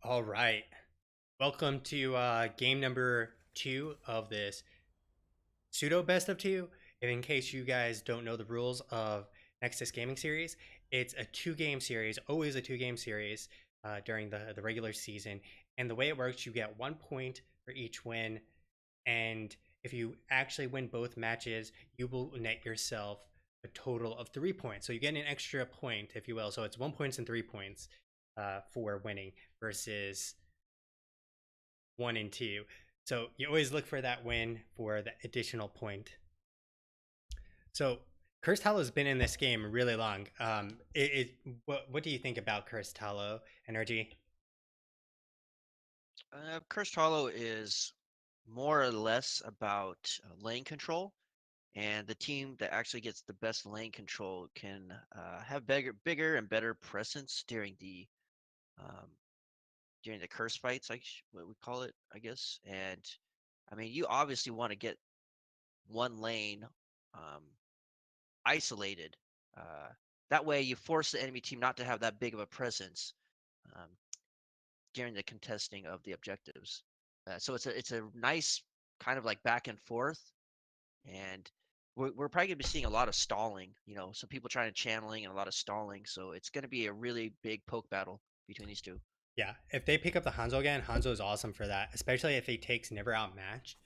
All right. Welcome to game number two of this pseudo best of two. And in case you guys don't know the rules of Nexus Gaming Series, it's a two-game series, always a two-game series during the regular season. And the way it works, you get 1 point for each win. And if you actually win both matches, you will net yourself a total of 3 points. So you get an extra point, if you will. So it's 1 point and 3 points for winning versus 1 and 2. So you always look for that win for the additional point. So Cursed Hollow has been in this game really long. What do you think about Cursed Hollow, Energy? Cursed Hollow is more or less about lane control, and the team that actually gets the best lane control can have bigger and better presence um, during the curse fights, like what we call it, I guess. And I mean, you obviously want to get one lane um, isolated. Uh, that way, you force the enemy team not to have that big of a presence. Um, during the contesting of the objectives. So it's a nice kind of like back and forth, and we're probably gonna be seeing a lot of stalling. Some people trying to channeling and a lot of stalling. So it's gonna be a really big poke battle between these two. Yeah, if they pick up the Hanzo again, Hanzo is awesome for that, especially if he takes never outmatched.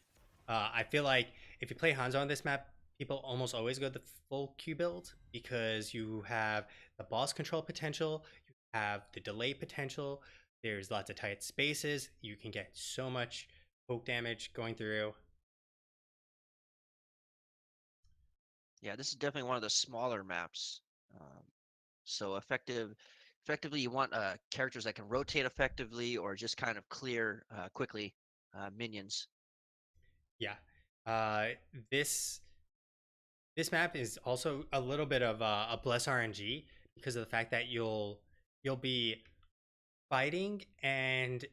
I feel like if you play Hanzo on this map, people almost always go the full Q build because you have the boss control potential, you have the delay potential, there's lots of tight spaces, you can get so much poke damage going through. Yeah, this is definitely one of the smaller maps. Um, so effectively, you want characters that can rotate effectively or just kind of clear quickly minions. Yeah. Uh, this this map is also a little bit of a bless RNG because of the fact that you'll be fighting and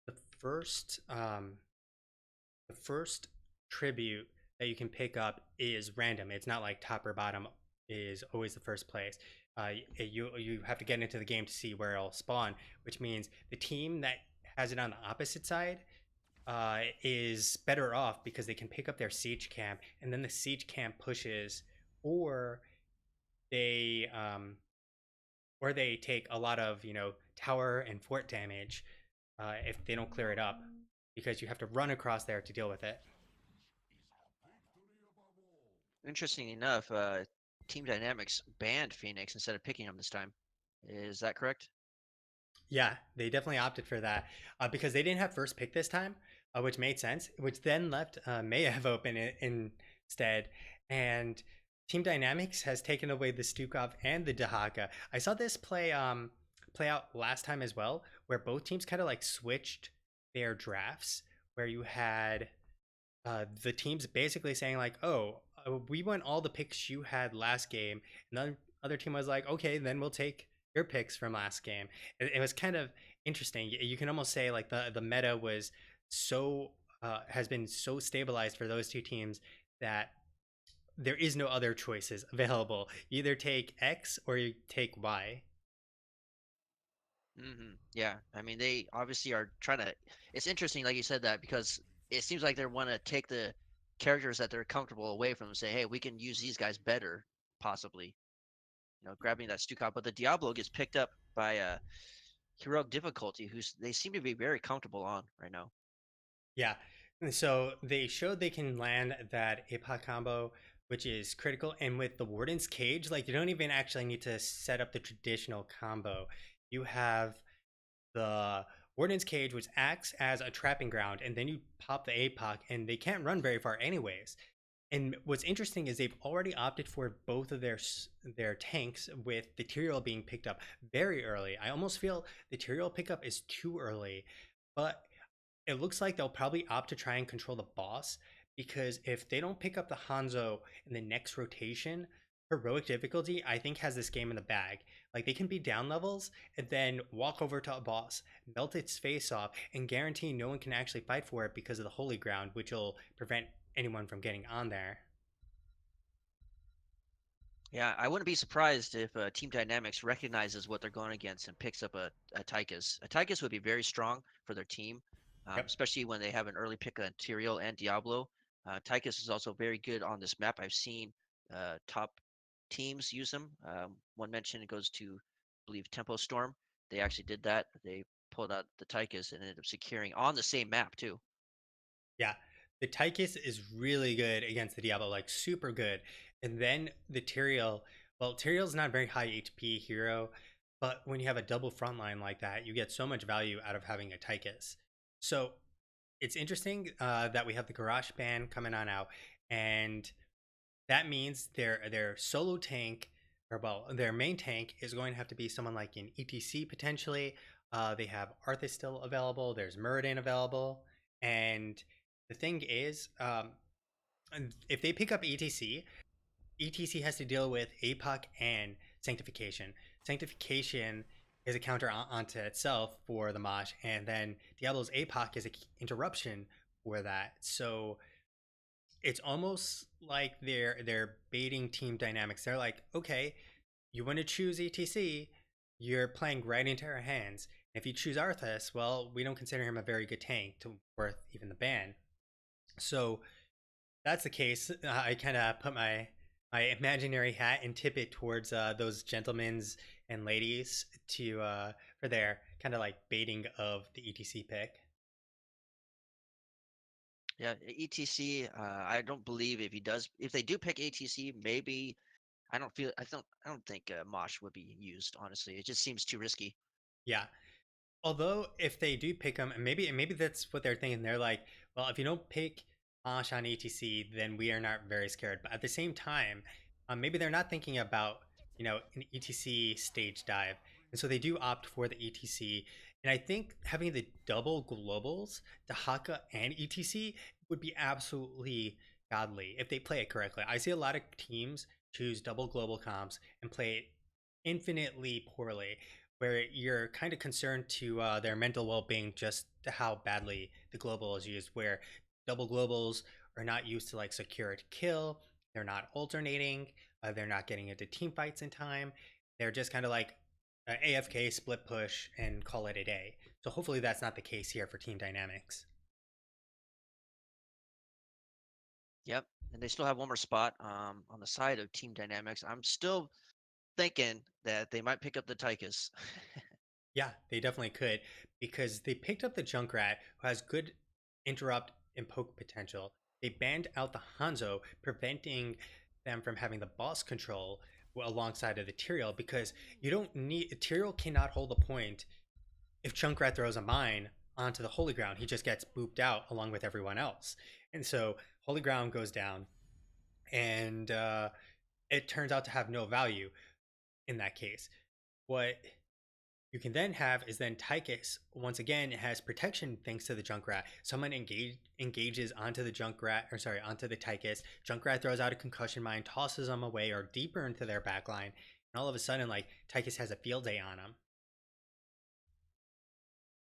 the first um, the first tribute that you can pick up is random. It's not like top or bottom is always the first place. You have to get into the game to see where it'll spawn, which means the team that has it on the opposite side is better off because they can pick up their siege camp, and then the siege camp pushes, or they um, or they take a lot of tower and fort damage if they don't clear it up because you have to run across there to deal with it. Interesting enough, Team Dynamics banned Phoenix instead of picking him this time. Is that correct? Yeah, they definitely opted for that because they didn't have first pick this time, which made sense. Which then left Mayev open instead, and Team Dynamics has taken away the Stukov and the Dahaka. I saw this play out last time as well, where both teams kind of like switched their drafts, where you had the teams basically saying like, "Oh, we want all the picks you had last game," and the other team was like, "Okay, then we'll take your picks from last game." It was kind of interesting. You can almost say like the meta was so has been so stabilized for those two teams that there is no other choices available. You either take X or you take Y. Yeah, I mean they obviously are trying to. It's interesting, like you said that because it seems like they want to take the characters that they're comfortable away from and say, hey, we can use these guys better, possibly. Grabbing that Stukov, but the Diablo gets picked up by heroic difficulty, who's they seem to be very comfortable on right now. Yeah. And so they showed they can land that APOC combo, which is critical. And with the Warden's Cage, like you don't even actually need to set up the traditional combo. You have the Warden's Cage, which acts as a trapping ground, and then you pop the APOC, and they can't run very far anyways. And what's interesting is they've already opted for both of their tanks with the Tyrael being picked up very early. I almost feel the Tyrael pickup is too early, but it looks like they'll probably opt to try and control the boss because if they don't pick up the Hanzo in the next rotation, heroic difficulty I think has this game in the bag. Like they can be down levels and then walk over to a boss, melt its face off, and guarantee no one can actually fight for it because of the holy ground, which will prevent anyone from getting on there. Yeah, I wouldn't be surprised if Team Dynamics recognizes what they're going against and picks up a Tychus. A Tychus would be very strong for their team, Yep. especially when they have an early pick on Tyrael and Diablo. Tychus is also very good on this map. I've seen top teams use them. One mention it goes to, I believe, Tempo Storm. They actually did that. They pulled out the Tychus and ended up securing on the same map too. Yeah. The Tychus is really good against the Diablo, like super good. And then the Tyrael, well, Tyrael's not a very high HP hero, but when you have a double frontline like that, you get so much value out of having a Tychus. So it's interesting that we have the Garage ban coming on out, and that means their solo tank, or well, their main tank is going to have to be someone like an ETC potentially. They have Arthas still available. There's Muradin available, and the thing is, if they pick up ETC, ETC has to deal with APOC and Sanctification. Sanctification is a counter onto itself for the Mosh, and then Diablo's APOC is an interruption for that. So it's almost like they're baiting team dynamics. They're like, okay, you want to choose ETC, you're playing right into our hands. If you choose Arthas, well, we don't consider him a very good tank to worth even the ban. So that's the case. I kind of put my imaginary hat and tip it towards those gentlemen's and ladies to for their kind of like baiting of the ETC pick. Yeah, ETC. I don't believe if they do pick ATC, maybe I don't think Mosh would be used. Honestly, it just seems too risky. Yeah, although if they do pick them, and maybe that's what they're thinking. They're like, well, if you don't pick Ash on ETC, then we are not very scared. But at the same time, maybe they're not thinking about an ETC stage dive, and so they do opt for the ETC. And I think having the double globals, the Haka and ETC, would be absolutely godly if they play it correctly. I see a lot of teams choose double global comps and play it infinitely poorly, where you're kind of concerned to their mental well-being, just to how badly the global is used, where double globals are not used to like secure to kill, they're not alternating, they're not getting into team fights in time, they're just kind of like AFK split push and call it a day. So hopefully that's not the case here for team dynamics. Yep, and they still have one more spot on the side of Team Dynamics. I'm still thinking that they might pick up the Tychus. Yeah, they definitely could, because they picked up the Junkrat, who has good interrupt and poke potential. They banned out the Hanzo, preventing them from having the boss control alongside of the Tyrael, because you don't need Tyrael cannot hold a point if Junkrat throws a mine onto the holy ground. He just gets booped out along with everyone else, and so holy ground goes down, and it turns out to have no value in that case. What you can then have is then Tychus once again has protection thanks to the Junkrat. Someone engages onto the Junkrat, or sorry, onto the Tychus. Junkrat throws out a concussion mine, tosses them away or deeper into their backline, and all of a sudden, like Tychus has a field day on him.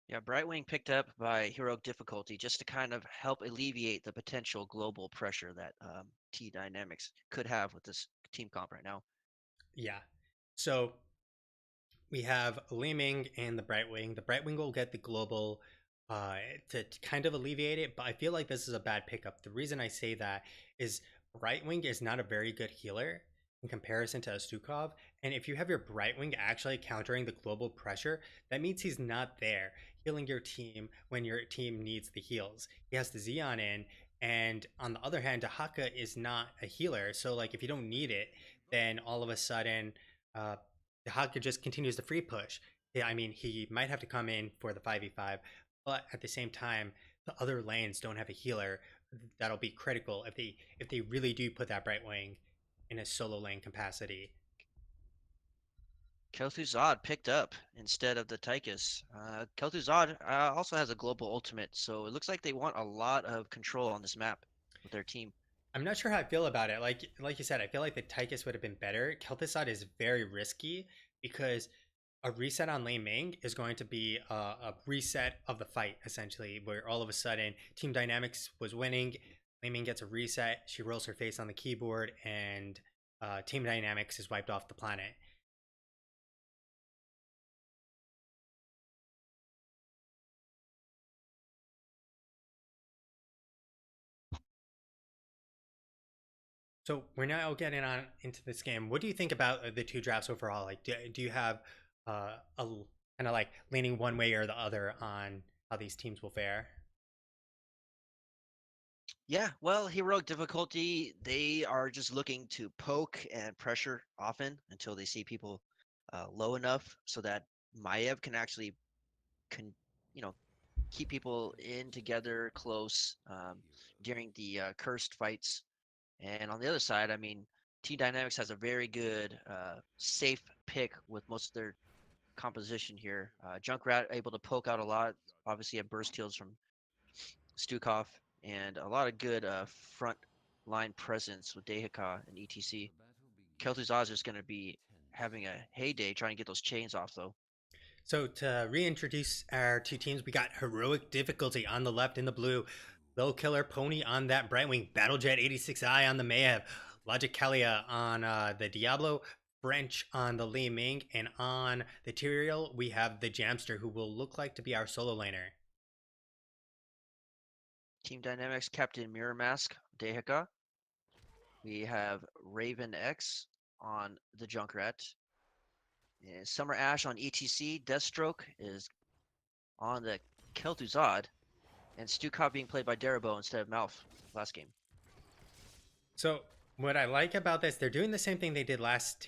Yeah, Brightwing picked up by heroic difficulty just to kind of help alleviate the potential global pressure that T Dynamics could have with this team comp right now. Yeah. So we have Liming and the Brightwing. The Brightwing will get the global uh, to kind of alleviate it, but I feel like this is a bad pickup. The reason I say that is Brightwing is not a very good healer in comparison to Astukov. And if you have your Brightwing actually countering the global pressure, that means he's not there healing your team when your team needs the heals. He has the Xeon in, and on the other hand, Dahaka is not a healer. So like if you don't need it, then all of a sudden uh, Haka just continues the free push. Yeah, I mean, he might have to come in for the 5v5, but at the same time, the other lanes don't have a healer that'll be critical if they really do put that Bright Wing in a solo lane capacity. Kel'Thuzad picked up instead of the Tychus. Kel'Thuzad also has a global ultimate, so it looks like they want a lot of control on this map with their team. I'm not sure how I feel about it. Like you said, I feel like the Tychus would have been better. Kel'Thuzad is very risky because a reset on Lei Ming is going to be a reset of the fight, essentially, where all of a sudden Team Dynamics was winning. Lei Ming gets a reset. She rolls her face on the keyboard, and Team Dynamics is wiped off the planet. So we're now getting on into this game. What do you think about the two drafts overall? Like, do you have a kind of like leaning one way or the other on how these teams will fare? Yeah, well, heroic difficulty, they are just looking to poke and pressure often until they see people low enough so that Maiev can actually con you know keep people in together close during the cursed fights. And on the other side, I mean, Team Dynamics has a very good safe pick with most of their composition here. Junkrat able to poke out a lot, obviously had burst heals from Stukov, and a lot of good front line presence with Dehaka and ETC. Kel'Thuzad is going to be having a heyday trying to get those chains off, though. So to reintroduce our two teams, we got heroic difficulty on the left in the blue, Low Killer Pony on that Brightwing, Battlejet 86i on the Mayev, Logic Kalia on the Diablo, French on the Li Ming, and on the Tyrael we have the Jamster, who will look like to be our solo laner. Team Dynamics Captain Mirror Mask, Dehaka. We have Raven X on the Junkrat. Summer Ash on ETC. Deathstroke is on the Kel'Thuzad. And Stukov being played by Darabo instead of Malf last game. So what I like about this, they're doing the same thing they did last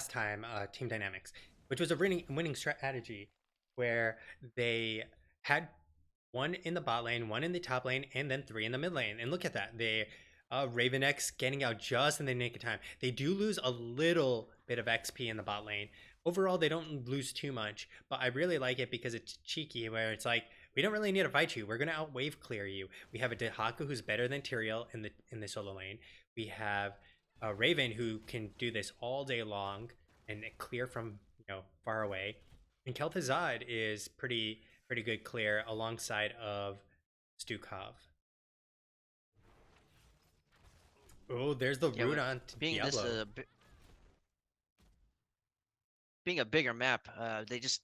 time, Team Dynamics, which was a winning strategy, where they had one in the bot lane, one in the top lane, and then three in the mid lane. And look at that, they Raven X getting out just in the nick of time. They do lose a little bit of XP in the bot lane. Overall, they don't lose too much, but I really like it because it's cheeky, where it's like, we don't really need to fight you. We're gonna out wave clear you. We have a Dehaka who's better than Tyrael in the solo lane. We have a Raven who can do this all day long and clear from far away. And Kel'Thuzad is pretty good clear alongside of Stukov. Oh, there's the Yeah, root on being this Diablo. being a bigger map,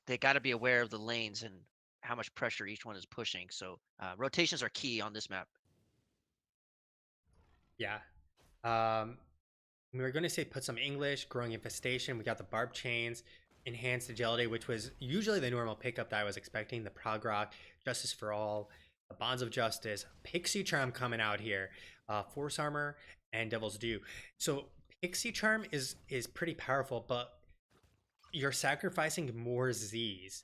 they got to be aware of the lanes and how much pressure each one is pushing. So rotations are key on this map. Yeah. Um, we were going to say put some English, growing infestation. We got the barb chains, enhanced agility, which was usually the normal pickup that I was expecting. The prog rock, justice for all, the bonds of justice, pixie charm coming out here, force armor, and devil's due. So pixie charm is pretty powerful, but you're sacrificing more Z's,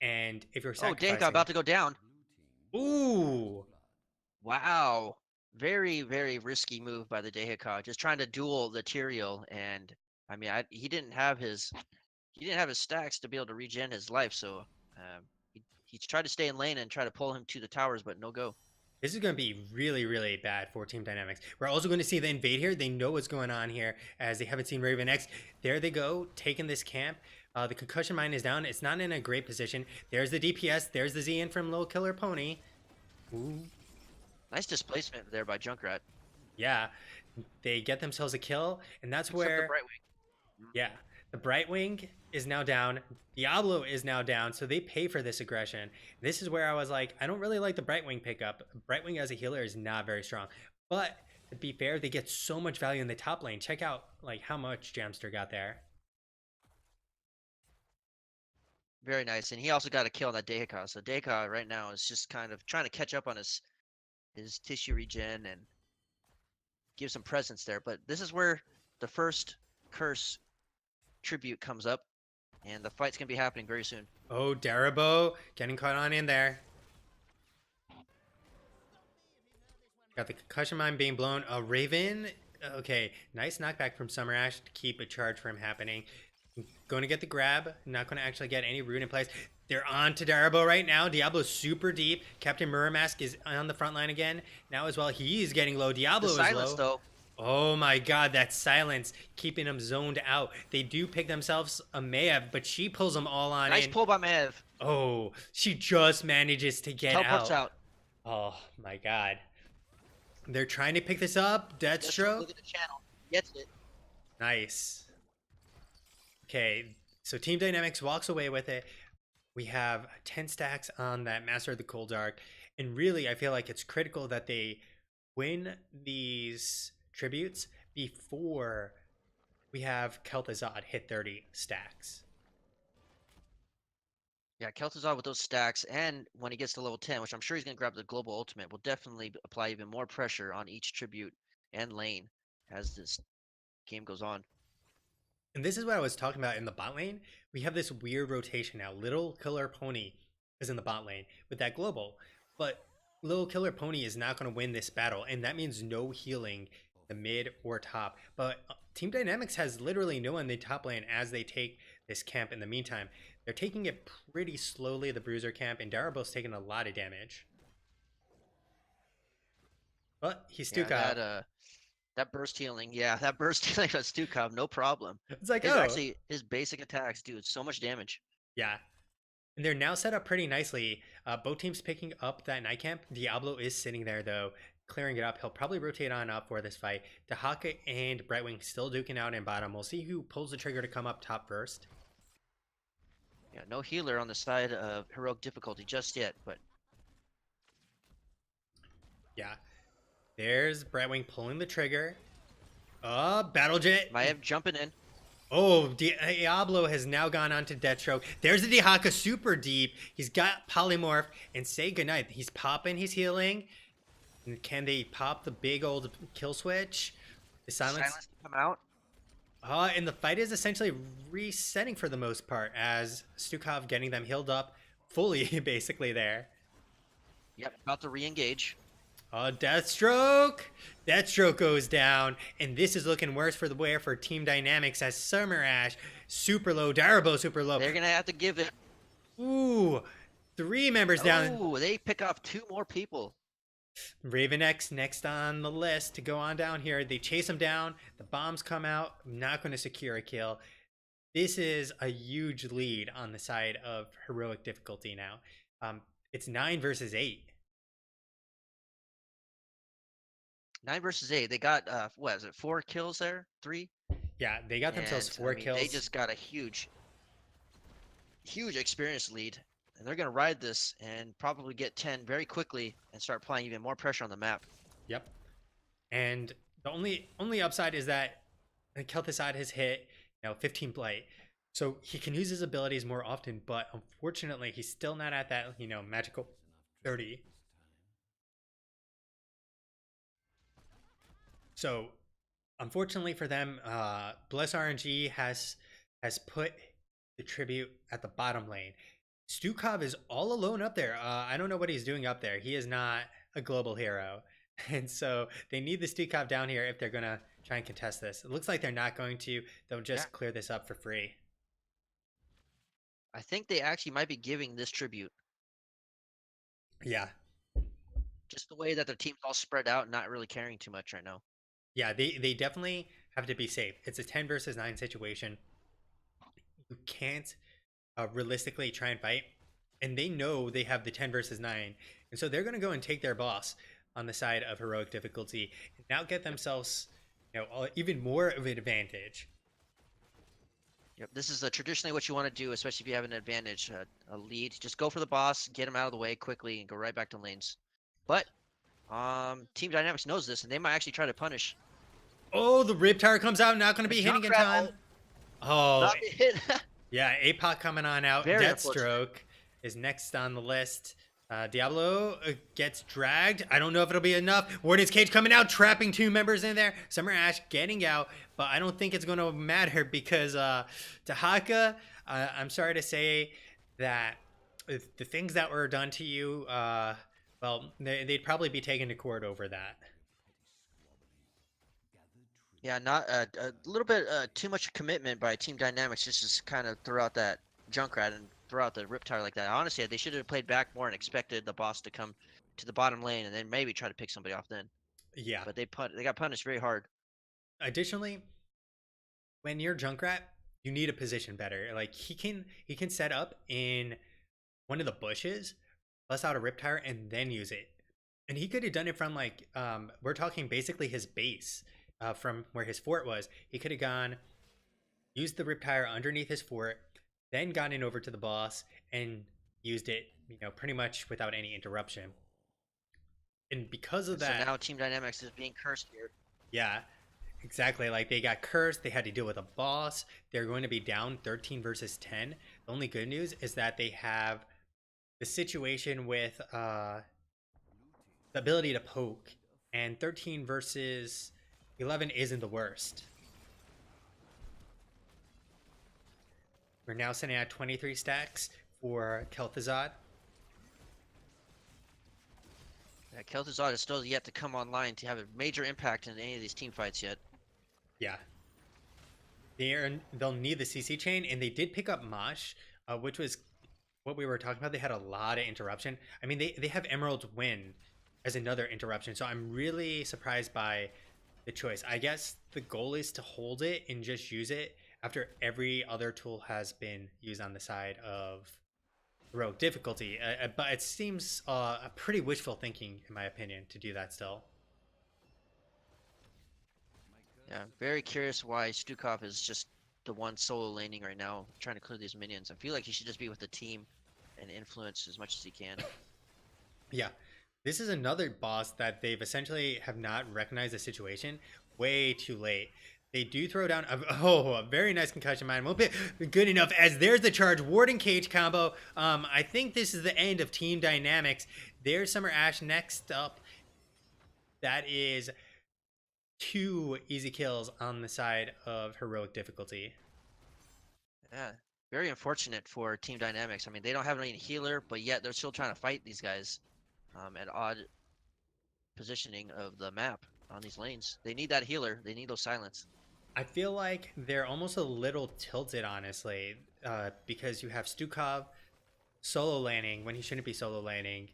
and if you're Oh, Dehaka sacrificing, about to go down. ooh, Wow. Very, very risky move by the Dehaka. Just trying to duel the Tyrael, and I mean, he didn't have his stacks to be able to regen his life, so he tried to stay in lane and try to pull him to the towers, but no go. this is going to be really bad for Team Dynamics. We're also going to see the invade here. They know what's going on here, as they haven't seen Raven X. There they go, taking this camp. The concussion mine is down. It's not in a great position. There's the DPS. There's the Z in from Little Killer Pony. Ooh, Nice displacement there by Junkrat. yeah. They get themselves a kill, and that's Picks up the where, Brightwing. yeah, the Brightwing is now down. Diablo is now down, so they pay for this aggression. This is where I was like, I don't really like the Brightwing pickup. Brightwing as a healer is not very strong. But to be fair, they get so much value in the top lane. Check out like how much Jamster got there. Very nice, and he also got a kill on that Dehaka. So Dehaka right now is just kind of trying to catch up on his tissue regen and give some presence there. But this is where the first curse tribute comes up, and the fight's gonna be happening very soon. Oh, Darabo getting caught on in there. Got the concussion mine being blown. A Raven. Okay, nice knockback from Summer Ash to keep a charge from happening. Going to get the grab. Not going to actually get any root in place. They're on to Darabo right now. Diablo's super deep. Captain Muramask is on the front line again. Now as well, he's getting low. Diablo The is silence, low. though. Oh my god, that silence keeping them zoned out. They do pick themselves a Mayev, but she pulls them all on Nice in. pull by Maev. Oh, she just manages to get Teleports out. out. Oh my god. They're trying to pick this up. Just Deathstroke. look at the channel. Gets it. Nice. Okay, so Team Dynamics walks away with it. We have 10 stacks on that Master of the Cold Dark. And really, I feel like it's critical that they win these tributes before we have Kel'Thuzad hit 30 stacks. Yeah, Kel'Thuzad with those stacks, and when he gets to level 10, which I'm sure he's going to grab the global ultimate, will definitely apply even more pressure on each tribute and lane as this game goes on. And this is what I was talking about in the bot lane. We have this weird rotation now. Little Killer Pony is in the bot lane with that global, but Little Killer Pony is not going to win this battle, and that means no healing the mid or top. But Team Dynamics has literally no one in the top lane as they take this camp in the meantime. They're taking it pretty slowly, the Bruiser camp, and Darabo's taking a lot of damage. But he's Yeah, Stukov. that burst healing, yeah, that burst healing on Stukov, no problem. It's like, His oh, actually his basic attacks do so much damage. yeah. And they're now set up pretty nicely. Both teams picking up that night camp. Diablo is sitting there though, clearing it up. He'll probably rotate on up for this fight. Dahaka and Brightwing still duking out in bottom. We'll see who pulls the trigger to come up top first. Yeah, no healer on the side of heroic difficulty just yet, but Yeah, there's Brightwing pulling the trigger. Battle Jet. Maiev jumping in. Oh, Diablo has now gone on to Deathstroke. There's the Dehaka super deep. He's got Polymorph and say goodnight. He's popping, he's healing. And can they pop the big old kill switch? The silence. Silence to come out. And the fight is essentially resetting for the most part as Stukov getting them healed up fully, basically there. Yep, about to re-engage. Deathstroke! Deathstroke goes down, and this is looking worse for the wear for Team Dynamics as Summer Ash, super low, Darabo super low. They're gonna have to give it. Ooh, 3 members down. Oh, they pick off 2 more people. Raven X next on the list to go on down here. They chase him down. The bombs come out. Not going to secure a kill. This is a huge lead on the side of heroic difficulty now. It's 9 versus 8. 9 versus 8. They got what is it? 4 kills there? 3? Yeah, they got themselves And 4 I mean, kills. they just got a huge experience lead. And they're gonna ride this and probably get 10 very quickly and start applying even more pressure on the map. Yep. And the only upside is that Kel'Thuzad has hit 15 blight. So he can use his abilities more often, but unfortunately he's still not at that, magical 30. So unfortunately for them, Bless RNG has put the tribute at the bottom lane. Stukov is all alone up there. I don't know what he's doing up there. He is not a global hero. And so they need the Stukov down here if they're going to try and contest this. It looks like they're not going to. They'll just clear this up for free. I think they actually might be giving this tribute. Yeah. Just the way that their team's all spread out and not really caring too much right now. Yeah, they definitely have to be safe. It's a 10 versus 9 situation. You can't realistically try and fight. And they know they have the 10 versus 9. And so they're going to go and take their boss on the side of heroic difficulty and now get themselves even more of an advantage. Yep, this is traditionally what you want to do, especially if you have an advantage, a lead. Just go for the boss, get him out of the way quickly, and go right back to lanes. But Team Dynamics knows this, and they might actually try to punish. Oh, the Riptire comes out, not going to be hitting in time. Oh, not be hit. Yeah, APOC coming on out. Very Deathstroke is next on the list. Diablo gets dragged. I don't know if it'll be enough. Warden's Cage coming out, trapping 2 members in there. Summer Ash getting out, but I don't think it's going to matter because Dahaka, I'm sorry to say that the things that were done to you, well, they'd probably be taken to court over that. Yeah, not a little bit too much commitment by Team Dynamics just kind of throughout that Junkrat and throughout the Riptire like that. Honestly, they should have played back more and expected the boss to come to the bottom lane and then maybe try to pick somebody off then. Yeah. But they got punished very hard. Additionally, when you're Junkrat, you need a position better. Like he can set up in one of the bushes, bust out a Riptire, and then use it. And he could have done it from we're talking basically his base. from where his fort was. He could have gone, used the riptire underneath his fort, then gotten over to the boss and used it, pretty much without any interruption. And because of And so that, now Team Dynamics is being cursed here. yeah, exactly. Like they got cursed. They had to deal with a boss. They're going to be down 13 versus 10. The only good news is that they have the situation with the ability to poke, and 13 versus 11 isn't the worst. We're now sitting at 23 stacks for Kel'Thuzad. Yeah, Kel'Thuzad is still yet to come online to have a major impact in any of these team fights yet. Yeah, they'll need the CC chain, and they did pick up Mosh, which was what we were talking about. They had a lot of interruption. I mean, they have Emerald's Wind as another interruption, so I'm really surprised by the choice. I guess the goal is to hold it and just use it after every other tool has been used on the side of heroic difficulty. But it seems a pretty wishful thinking, in my opinion, to do that still. Yeah, very curious why Stukov is just the one solo laning right now, trying to clear these minions. I feel like he should just be with the team and influence as much as he can. Yeah, this is another boss that they've essentially have not recognized the situation way too late. They do throw down a very nice concussion mine. Won't be good enough as there's the charge Warden Cage combo. I think this is the end of Team Dynamics. There's Summer Ash next up. That is two easy kills on the side of heroic difficulty. Yeah, very unfortunate for Team Dynamics. I mean, they don't have any healer, but yet they're still trying to fight these guys at odd positioning of the map on these lanes. They need that healer. They need those silence. I feel like they're almost a little tilted, honestly, because you have Stukov solo landing when he shouldn't be solo landing.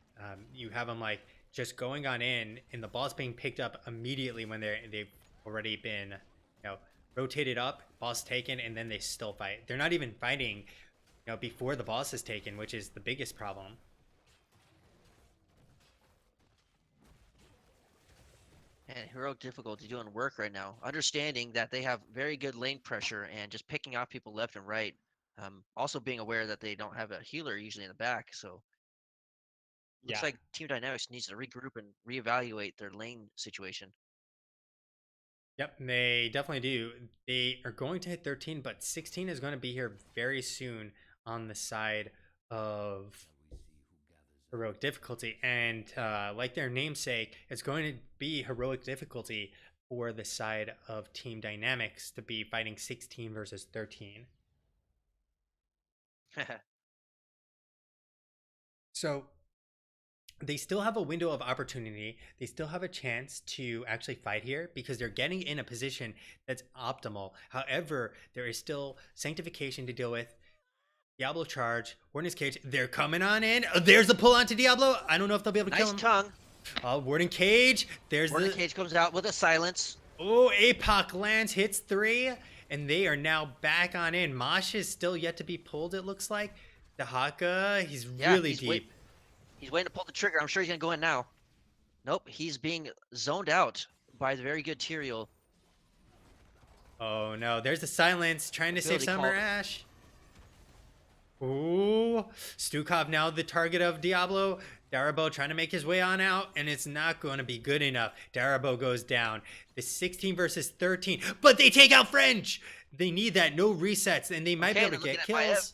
You have him like just going on in, and the ball's being picked up immediately when they've already been, rotated up, boss taken, and then they still fight. They're not even fighting, before the boss is taken, which is the biggest problem. And heroic difficulty doing work right now, understanding that they have very good lane pressure and just picking off people left and right. Also being aware that they don't have a healer usually in the back, so looks Yeah. like Team Dynamics needs to regroup and reevaluate their lane situation. Yep, they definitely do. They are going to hit 13, but 16 is going to be here very soon on the side of heroic difficulty. And like their namesake, it's going to be heroic difficulty for the side of Team Dynamics to be fighting 16 versus 13. So they still have a window of opportunity. They still have a chance to actually fight here because they're getting in a position that's optimal. However, there is still sanctification to deal with. Diablo charge, Warden's Cage. They're coming on in. Oh, there's the pull on to Diablo. I don't know if they'll be able to kill Nice him. tongue. Warden Cage. There's Warden the. Cage comes out with a silence. Oh, APOC lands, hits 3, and they are now back on in. Mosh is still yet to be pulled, it looks like. Dahaka, he's Yeah, really deep. he's waiting to pull the trigger. I'm sure he's gonna go in now. Nope, he's being zoned out by the very good Tyrael. Oh no, there's the silence trying to save Ability Summer called. Ash. Ooh, Stukov now the target of Diablo. Darabo trying to make his way on out, and it's not going to be good enough. Darabo goes down. The 16 versus 13, but they take out French. They need that, no resets, and they might be able to get kills.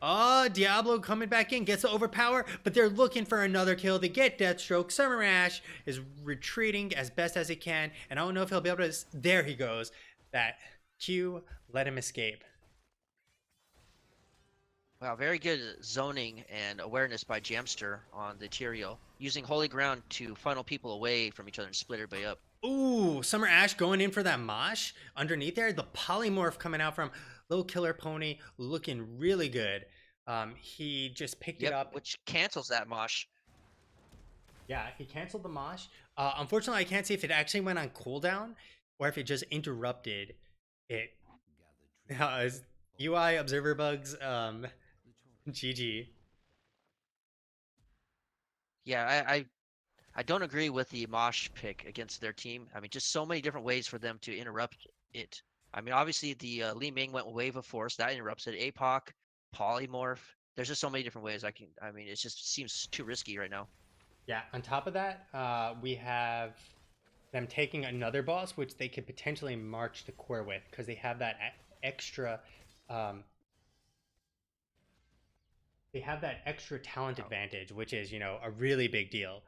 Oh, Diablo coming back in, gets the overpower, but they're looking for another kill. They get Deathstroke. Summer Ash is retreating as best as he can, and I don't know if he'll be able to. There he goes. That Q let him escape. Wow, very good zoning and awareness by Jamster on the Tyrael, using Holy Ground to funnel people away from each other and split everybody up. Ooh, Summer Ash going in for that mosh underneath there. The polymorph coming out from Little Killer Pony looking really good. He just picked it up. Which cancels that mosh. Yeah, he canceled the mosh. Unfortunately, I can't see if it actually went on cooldown or if it just interrupted it. UI observer bugs. GG. Yeah, I don't agree with the Mosh pick against their team. I mean, just so many different ways for them to interrupt it. I mean, obviously the Li Ming went Wave of Force that interrupts it. APOC, Polymorph. There's just so many different ways I can. I mean, it just seems too risky right now. Yeah. On top of that, we have them taking another boss, which they could potentially march the core with because they have that extra. Um, they have that extra talent Wow. advantage, which is a really big deal,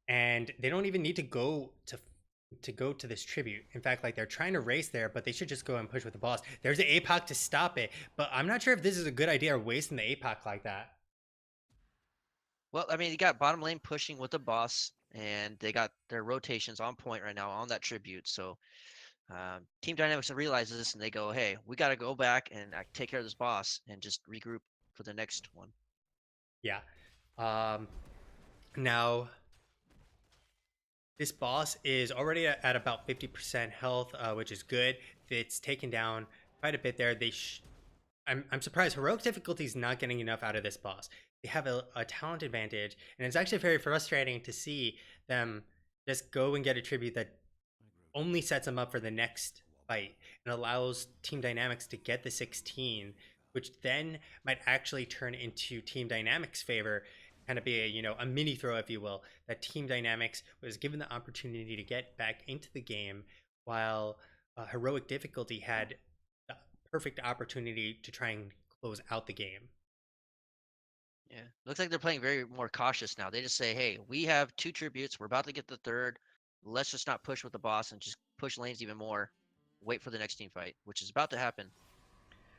and they don't even need to go to this tribute. In fact, like they're trying to race there, but they should just go and push with the boss. There's an APOC to stop it, but I'm not sure if this is a good idea or wasting the APOC like that. Well, I mean, you got bottom lane pushing with the boss, and they got their rotations on point right now on that tribute. So Team Dynamics realizes this, and they go, "Hey, we got to go back and take care of this boss, and just regroup for the next one." Yeah. Um, Now this boss is already at about 50% health, which is good. It's taken down quite a bit there. I'm surprised heroic difficulty is not getting enough out of this boss. They have a talent advantage, and it's actually very frustrating to see them just go and get a tribute that only sets them up for the next fight and allows Team Dynamics to get the 16, which then might actually turn into Team Dynamics' favor, kind of be a mini throw, if you will. That Team Dynamics was given the opportunity to get back into the game, while heroic difficulty had the perfect opportunity to try and close out the game. Yeah, looks like they're playing very more cautious now. They just say, "Hey, we have two tributes. We're about to get the third. Let's just not push with the boss and just push lanes even more. Wait for the next team fight, which is about to happen."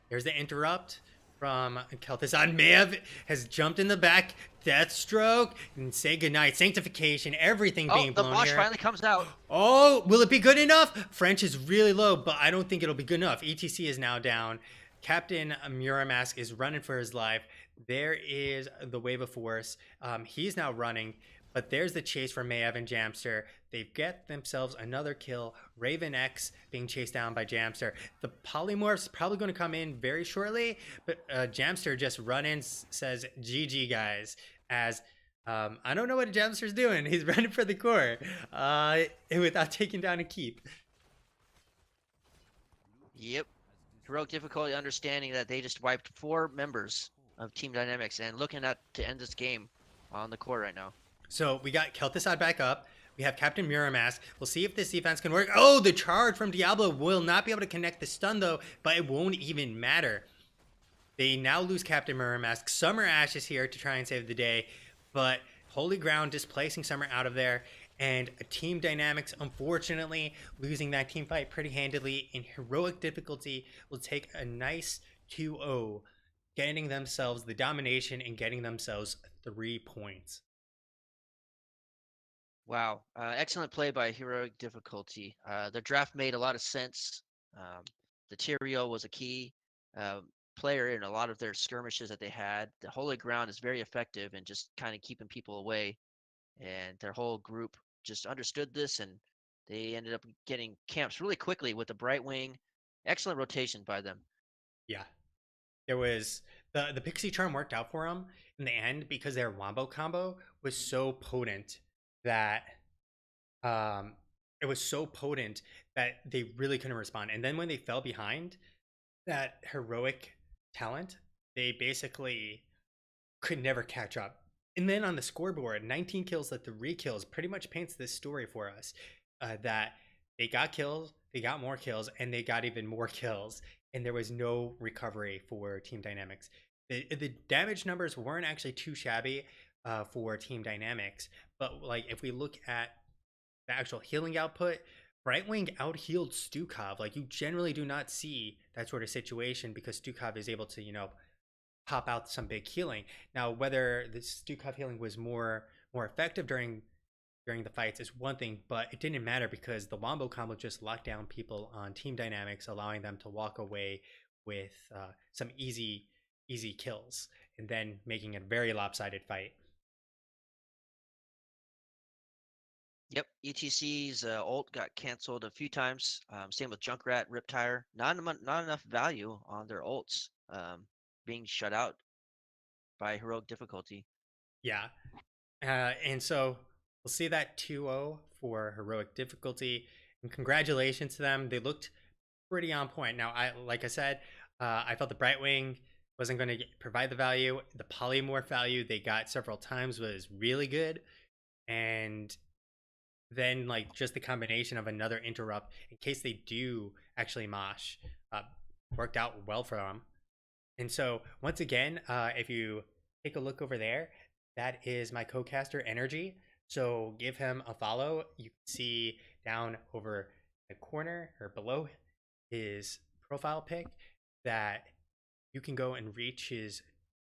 There's the interrupt from Kel'Thuzad. Mav has jumped in the back. Deathstroke and say goodnight. Sanctification, everything Oh, being the blown Mosh here. finally comes out. Oh, will it be good enough? French is really low, but I don't think it'll be good enough. ETC is now down. Captain Muramask is running for his life. There is the Wave of Force. He's now running, but there's the chase for Mayev and Jamster. They get themselves another kill. Raven X being chased down by Jamster. The Polymorph's probably going to come in very shortly, but Jamster just run in, says GG guys, as I don't know what Jamster's doing. He's running for the core without taking down a keep. Yep. Heroic difficulty understanding that they just wiped four members of Team Dynamics and looking at to end this game on the court right now. So we got Kel'Thuzad back up. We have Captain Muramask. We'll see if this defense can work. Oh, the charge from Diablo will not be able to connect the stun, though, but it won't even matter. They now lose Captain Muramask. Summer Ash is here to try and save the day, but Holy Ground displacing Summer out of there. And Team Dynamics, unfortunately, losing that team fight pretty handily in heroic difficulty, will take a nice 2-0, getting themselves the domination and getting themselves 3 points. Wow, excellent play by Heroic Difficulty. The draft made a lot of sense. Um, the Tyrael was a key uh, player in a lot of their skirmishes that they had. The Holy Ground is very effective in just kind of keeping people away, and their whole group just understood this, and they ended up getting camps really quickly with the Bright Wing. Excellent rotation by them. Yeah, there was the Pixie Charm worked out for them in the end because their Wombo combo was so potent that um, it was so potent that they really couldn't respond. And then when they fell behind that heroic talent, they basically could never catch up. And then on the scoreboard, 19 kills to 3 kills pretty much paints this story for us that they got kills, they got more kills, and they got even more kills. And there was no recovery for Team Dynamics. The damage numbers weren't actually too shabby for Team Dynamics, but like if we look at the actual healing output, Brightwing out healed Stukov. Like you generally do not see that sort of situation because Stukov is able to, pop out some big healing. Now, whether the Stukov healing was more effective during the fights is one thing, but it didn't matter because the Wombo combo just locked down people on Team Dynamics, allowing them to walk away with some easy kills, and then making it a very lopsided fight. Yep, ETC's ult got canceled a few times. Same with Junkrat, Riptire. Not enough value on their ults being shut out by heroic difficulty. Yeah, and so we'll see that 2-0 for heroic difficulty. And congratulations to them. They looked pretty on point. Now, like I said, I felt the Brightwing wasn't going to provide the value. The polymorph value they got several times was really good, and then like just the combination of another interrupt in case they do actually mosh uh, worked out well for them. And so once again, if you take a look over there, that is my co-caster Energy. So give him a follow. You can see down over the corner or below his profile pic that you can go and reach his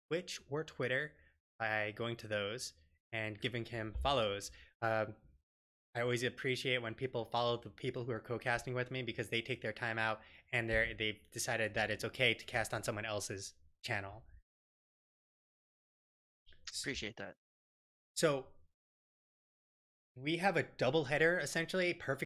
Twitch or Twitter by going to those and giving him follows. I always appreciate when people follow the people who are co-casting with me because they take their time out and they've decided that it's okay to cast on someone else's channel. Appreciate that. So we have a double header essentially, perfect